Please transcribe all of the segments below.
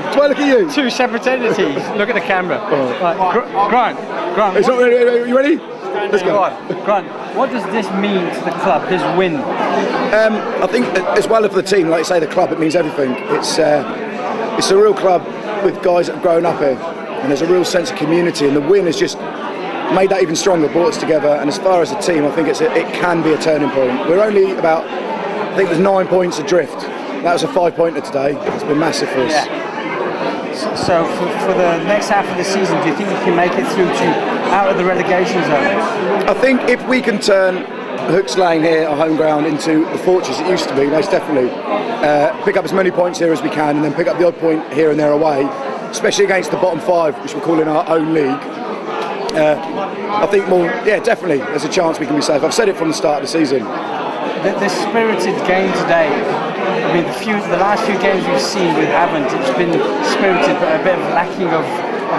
That's why I look at you. Two separate entities. Look at the camera. Grant. It's not, are you ready? Let's go. Grant, what does this mean to the club, this win? I think as well for the team, like you say, the club, it means everything. It's a real club with guys that have grown up here, and there's a real sense of community, and the win has just made that even stronger, brought us together. And as far as a team, I think it can be a turning point. We're only about, I think there's 9 points adrift. That was a 5-pointer today. It's been massive for us. Yeah. So for the next half of the season, do you think we can make it through to out of the relegation zone? I think if we can turn Hooks Lane here, our home ground, into the fortress it used to be, most definitely. Pick up as many points here as we can, and then pick up the odd point here and there away, especially against the bottom 5, which we're calling our own league. I think definitely there's a chance we can be safe. I've said it from the start of the season. The spirited game today, I mean, the last few games we've seen with Havant, it's been spirited, but a bit of lacking of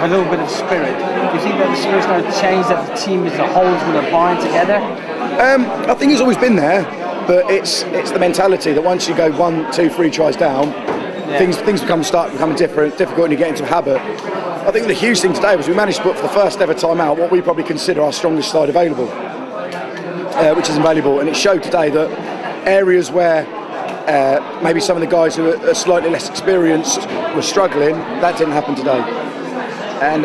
a little bit of spirit. Do you think that the spirit's going to change, that the team as a whole is going to bind together? I think it's always been there, but it's the mentality that once you go 1, 2, 3 tries down, things start becoming difficult, and you get into a habit. I think the huge thing today was we managed to put for the first ever time out what we probably consider our strongest side available, which is invaluable. And it showed today that areas where maybe some of the guys who are slightly less experienced were struggling, that didn't happen today. And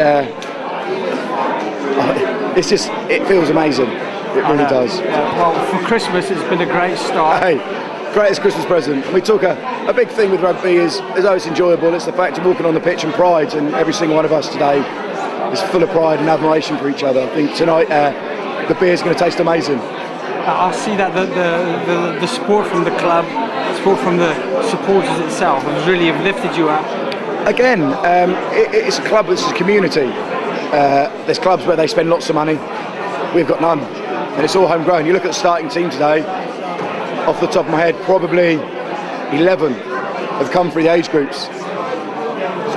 it feels amazing. It really does. Well, for Christmas, it's been a great start. Hey, greatest Christmas present. We talk a big thing with rugby is oh, it's enjoyable. It's the fact of walking on the pitch and pride, and every single one of us today is full of pride and admiration for each other. I think tonight the beer's going to taste amazing. I see that the support from the club, support from the supporters itself, has really lifted you up. Again, it's a club that's a community. There's clubs where they spend lots of money. We've got none, and it's all homegrown. You look at the starting team today. Off the top of my head, probably 11 have come through the age groups.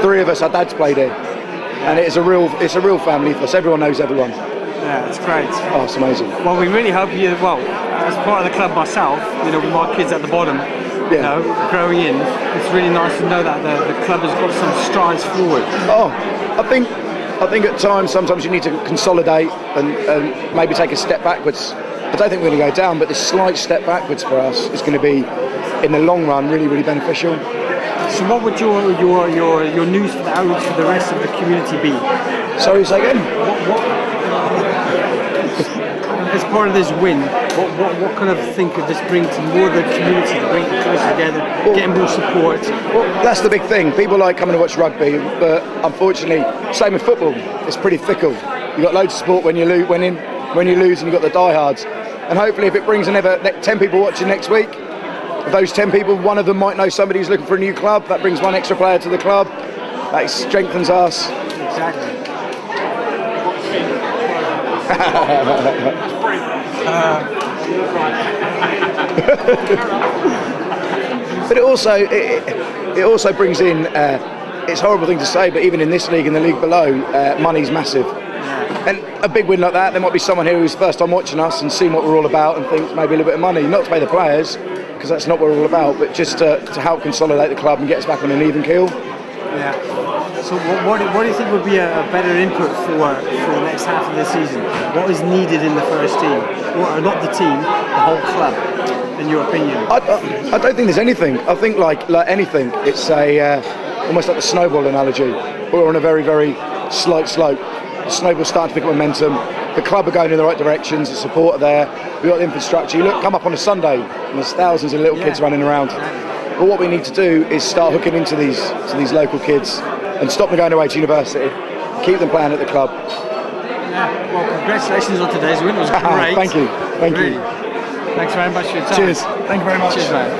3 of us, our dads played here, and it's a real family for us. Everyone knows everyone. Yeah, it's great. Oh, it's amazing. Well, we really hope you. Well, as part of the club myself, with my kids at the bottom, growing in, it's really nice to know that the club has got some strides forward. Oh, I think at times, sometimes you need to consolidate and maybe take a step backwards. I don't think we're going to go down, but this slight step backwards for us is going to be, in the long run, really, really beneficial. So what would your news for the outreach for the rest of the community be? Sorry, say again? As part of this win, what kind of thing could this bring to more of the community, to bring it closer together, getting more support? Well, that's the big thing. People like coming to watch rugby, but unfortunately, same with football, it's pretty fickle. You've got loads of support when you lose, and you've got the diehards. And hopefully if it brings another 10 people watching next week, of those 10 people, one of them might know somebody who's looking for a new club. That brings one extra player to the club. That strengthens us. Exactly. But it also brings in, it's a horrible thing to say, but even in this league and the league below, money's massive. And a big win like that, there might be someone here who's first time watching us and seeing what we're all about and thinks maybe a little bit of money, not to pay the players, because that's not what we're all about, but just to help consolidate the club and get us back on an even keel. Yeah. So what do you think would be a better input for the next half of the season? What is needed in the first team? Or not the team, the whole club, in your opinion? I don't think there's anything. I think like anything, it's almost like the snowball analogy. We're on a very, very slight slope. The snowball's starting to pick up momentum. The club are going in the right directions. The support are there. We've got the infrastructure. You look, come up on a Sunday, and there's thousands of little kids running around. But what we need to do is start hooking into these local kids and stop them going away to university. Keep them playing at the club. Yeah. Well, congratulations on today's win. It was great. Thank you. Thank you. Thanks very much for your time. Cheers. Thank you very much. Cheers, mate.